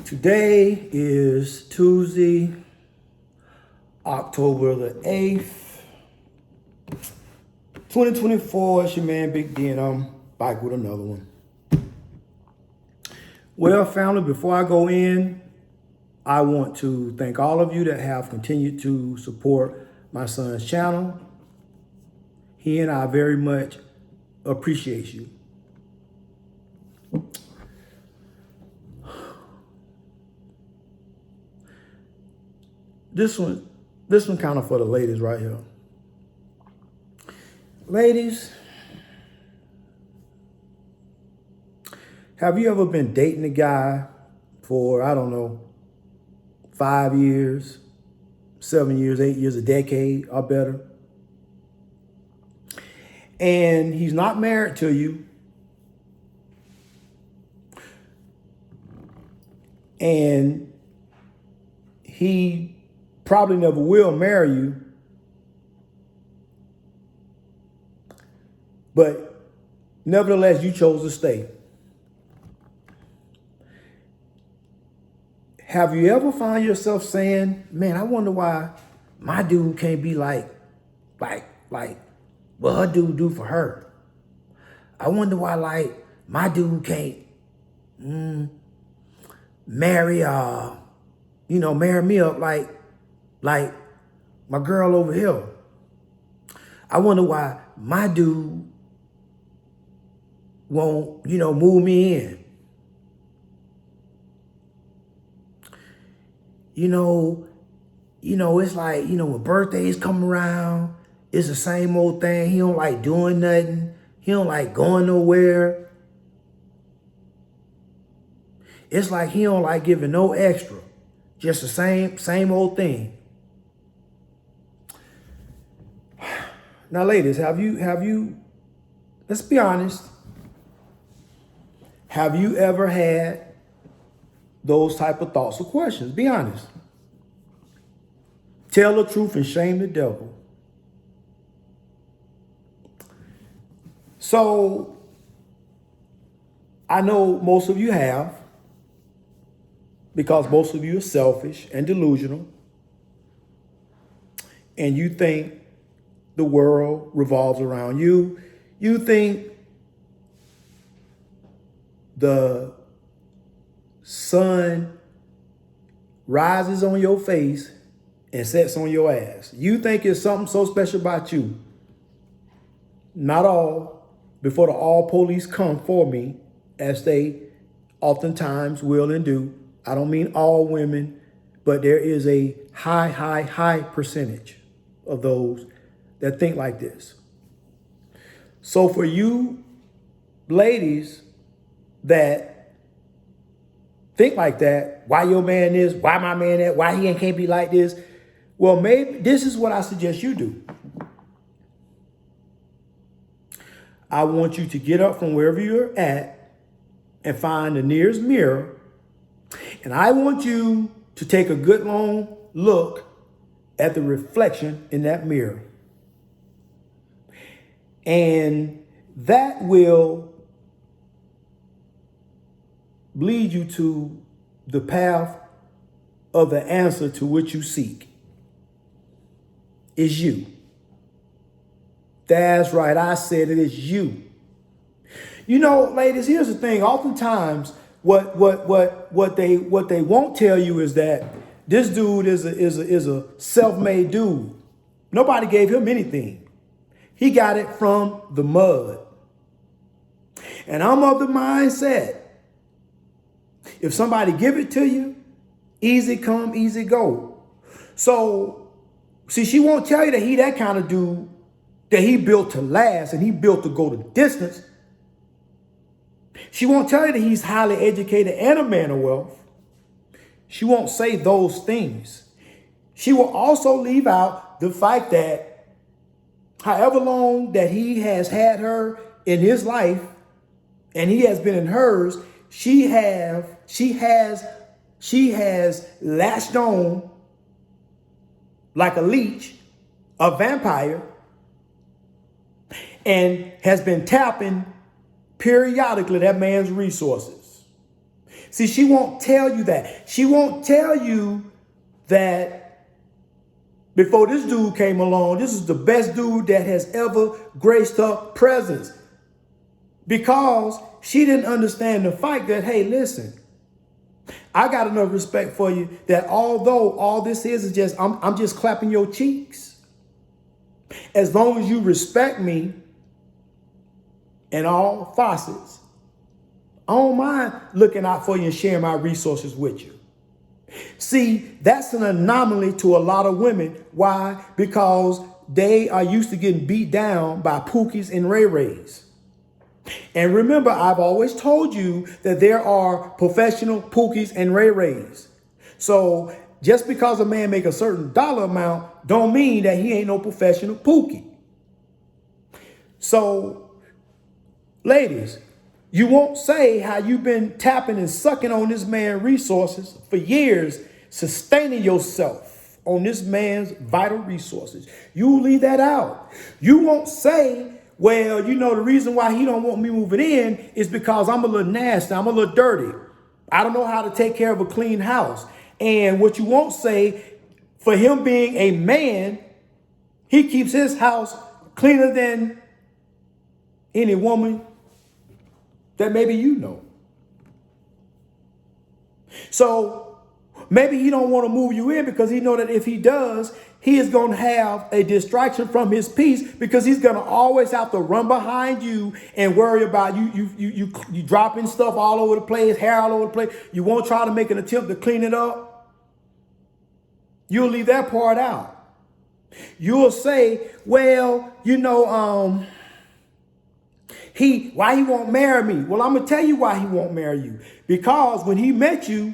Today is Tuesday, October the 8th, 2024. It's your man Big D, and I'm back with another one. Well, family, before I go in, I want to thank all of you that have continued to support my son's channel. He and I very much appreciate you. This one kind of for the ladies right here. Ladies, have you ever been dating a guy for, I don't know, 5 years, 7 years, 8 years, a decade or better? And he's not married to you. And he probably never will marry you. But nevertheless, you chose to stay. Have you ever found yourself saying, man, I wonder why my dude can't be like what her dude do for her? I wonder why, my dude can't marry me up like my girl over here. I wonder why my dude won't, move me in. It's like, when birthdays come around, it's the same old thing. He don't like doing nothing. He don't like going nowhere. It's like he don't like giving no extra. Just the same old thing. Now, ladies, have you, let's be honest. Have you ever had those type of thoughts or questions? Be honest. Tell the truth and shame the devil. So, I know most of you have, because most of you are selfish and delusional, and you think the world revolves around you. You think the sun rises on your face and sets on your ass. You think it's something so special about you. Not all. Before the all police come for me, as they oftentimes will and do. I don't mean all women, but there is a high percentage of those that think like this. So for you ladies that think like that, why your man is, why my man that, why he can't be like this? Well, maybe this is what I suggest you do. I want you to get up from wherever you're at and find the nearest mirror. And I want you to take a good long look at the reflection in that mirror. And that will lead you to the path of the answer to which you seek. Is you. That's right. I said it is you. Ladies, here's the thing. Oftentimes, what they won't tell you is that this dude is a self-made dude. Nobody gave him anything. He got it from the mud. And I'm of the mindset, if somebody give it to you, easy come, easy go. So, see, she won't tell you that he that kind of dude, that he built to last and he built to go the distance. She won't tell you that he's highly educated and a man of wealth. She won't say those things. She will also leave out the fact that however long that he has had her in his life and he has been in hers, she has latched on like a leech, a vampire, and has been tapping periodically that man's resources. See, she won't tell you that. She won't tell you that before this dude came along, this is the best dude that has ever graced her presence. Because she didn't understand the fact that, hey, listen, I got enough respect for you that although all this is just, I'm just clapping your cheeks. As long as you respect me in all facets, I don't mind looking out for you and sharing my resources with you. See, that's an anomaly to a lot of women. Why? Because they are used to getting beat down by Pookies and Ray Rays. And remember, I've always told you that there are professional Pookies and Ray Rays. So just because a man make a certain dollar amount don't mean that he ain't no professional Pookie. So, ladies, you won't say how you've been tapping and sucking on this man's resources for years, sustaining yourself on this man's vital resources. You leave that out. You won't say, well, you know, the reason why he don't want me moving in is because I'm a little nasty. I'm a little dirty. I don't know how to take care of a clean house. And what you won't say, for him being a man, he keeps his house cleaner than any woman that maybe you know. So maybe he don't want to move you in because he know that if he does, he is going to have a distraction from his peace because he's going to always have to run behind you and worry about you dropping stuff all over the place, hair all over the place. You won't try to make an attempt to clean it up. You'll leave that part out. You'll say, well, you know, why he won't marry me? Well, I'm going to tell you why he won't marry you. Because when he met you,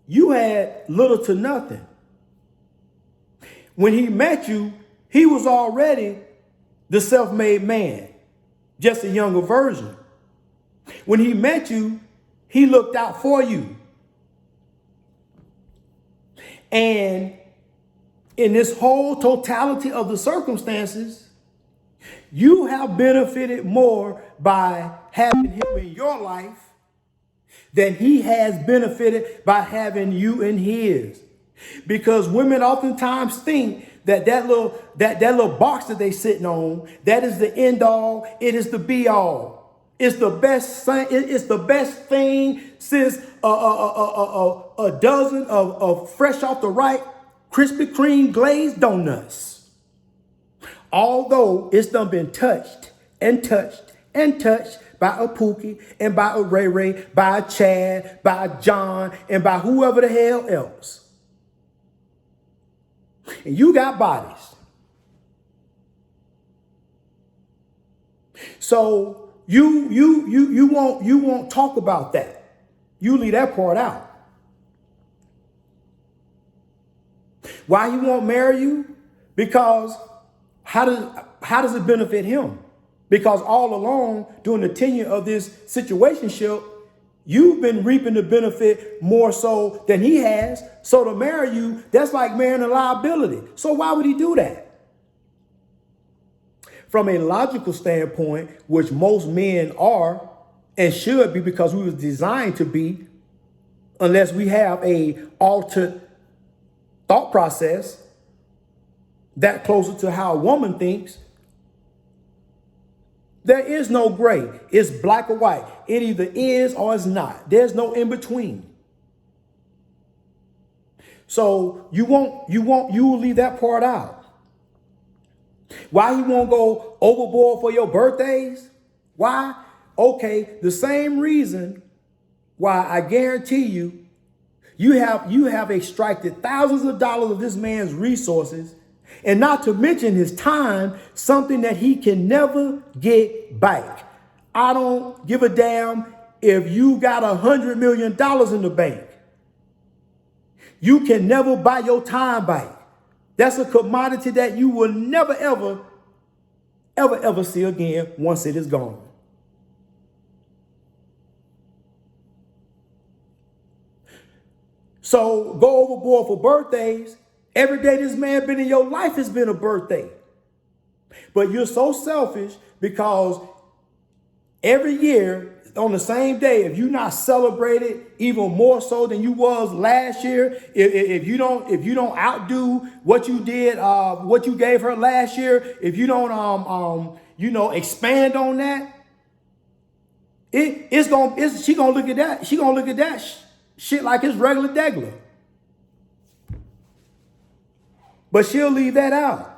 you had little to nothing. When he met you, he was already the self-made man, just a younger version. When he met you, he looked out for you. And in this whole totality of the circumstances, you have benefited more by having him in your life than he has benefited by having you in his. Because women oftentimes think that that little box that they sitting on, that is the end all, it is the be all. It's the best thing, it's the best thing since a dozen of fresh off the right Krispy Kreme glazed donuts. Although it's done been touched and touched and touched by a Pookie and by a Ray Ray, by a Chad, by a John, and by whoever the hell else. And you got bodies. So you won't talk about that. You leave that part out. Why he won't marry you? Because how does it benefit him? Because all along during the tenure of this situationship, you've been reaping the benefit more so than he has. So to marry you, that's like marrying a liability. So why would he do that? From a logical standpoint, which most men are and should be because we was designed to be, unless we have a altered thought process that closer to how a woman thinks, there is no gray. It's black or white. It either is or it's not. There's no in between. So you will leave that part out. Why he won't go overboard for your birthdays? Why? Okay, the same reason why I guarantee you have extracted thousands of dollars of this man's resources, and not to mention his time, something that he can never get back. I don't give a damn if you got $100 million in the bank. You can never buy your time back. That's a commodity that you will never, ever see again once it is gone. So go overboard for birthdays. Every day this man been in your life has been a birthday. But you're so selfish because Every year on the same day, if you not celebrated even more so than you was last year, if you don't outdo what you did, what you gave her last year, if you don't expand on that, she gonna look at that. She gonna look at that shit like it's regular degular. But she'll leave that out.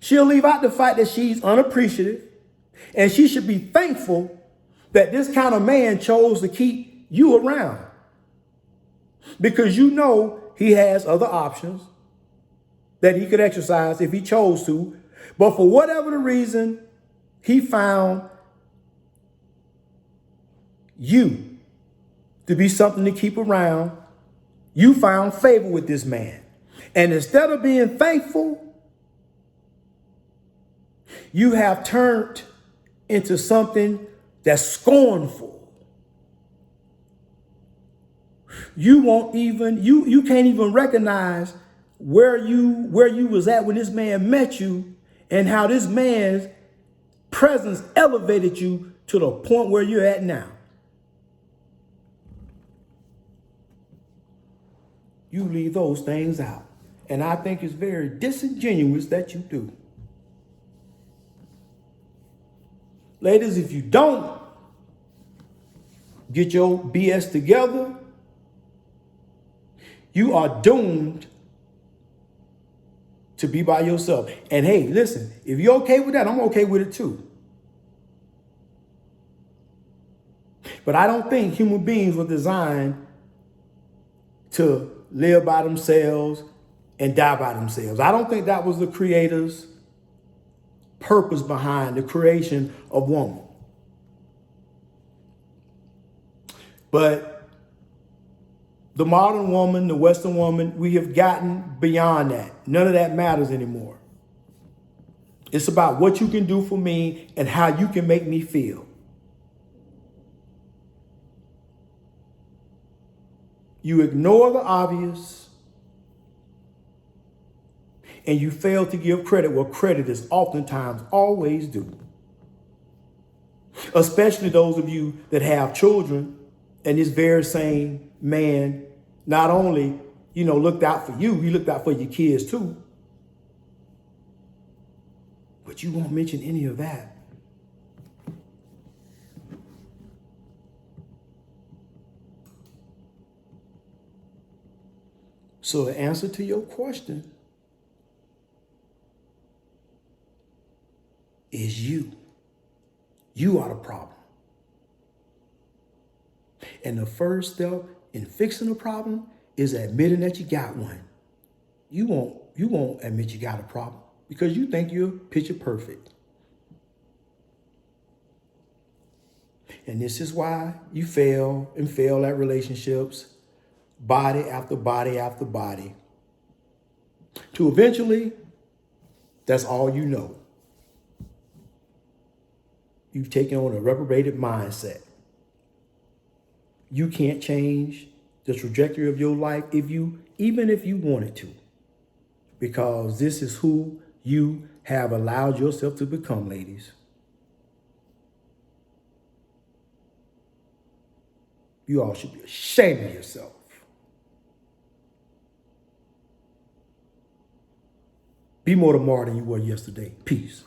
She'll leave out the fact that she's unappreciative, and she should be thankful that this kind of man chose to keep you around, because you know he has other options that he could exercise if he chose to. But for whatever the reason, he found you to be something to keep around. You found favor with this man. And instead of being thankful, you have turned into something that's scornful. You can't even recognize where you was at when this man met you, and how this man's presence elevated you to the point where you're at now. You leave those things out. And I think it's very disingenuous that you do. Ladies, if you don't get your BS together, you are doomed to be by yourself. And hey, listen, if you're okay with that, I'm okay with it too. But I don't think human beings were designed to live by themselves and die by themselves. I don't think that was the Creator's purpose behind the creation of woman. But the modern woman, the Western woman, we have gotten beyond that. None of that matters anymore. It's about what you can do for me and how you can make me feel. You ignore the obvious, and you fail to give credit where credit is oftentimes always due. Especially those of you that have children, and this very same man not only, looked out for you, he looked out for your kids too. But you won't mention any of that. So the answer to your question is you. You are the problem. And the first step in fixing a problem is admitting that you got one. You won't admit you got a problem because you think you're picture perfect. And this is why you fail at relationships, body after body after body, to eventually, that's all you know. You've taken on a reprobated mindset. You can't change the trajectory of your life even if you wanted to, because this is who you have allowed yourself to become, ladies. You all should be ashamed of yourself. Be more tomorrow than you were yesterday. Peace.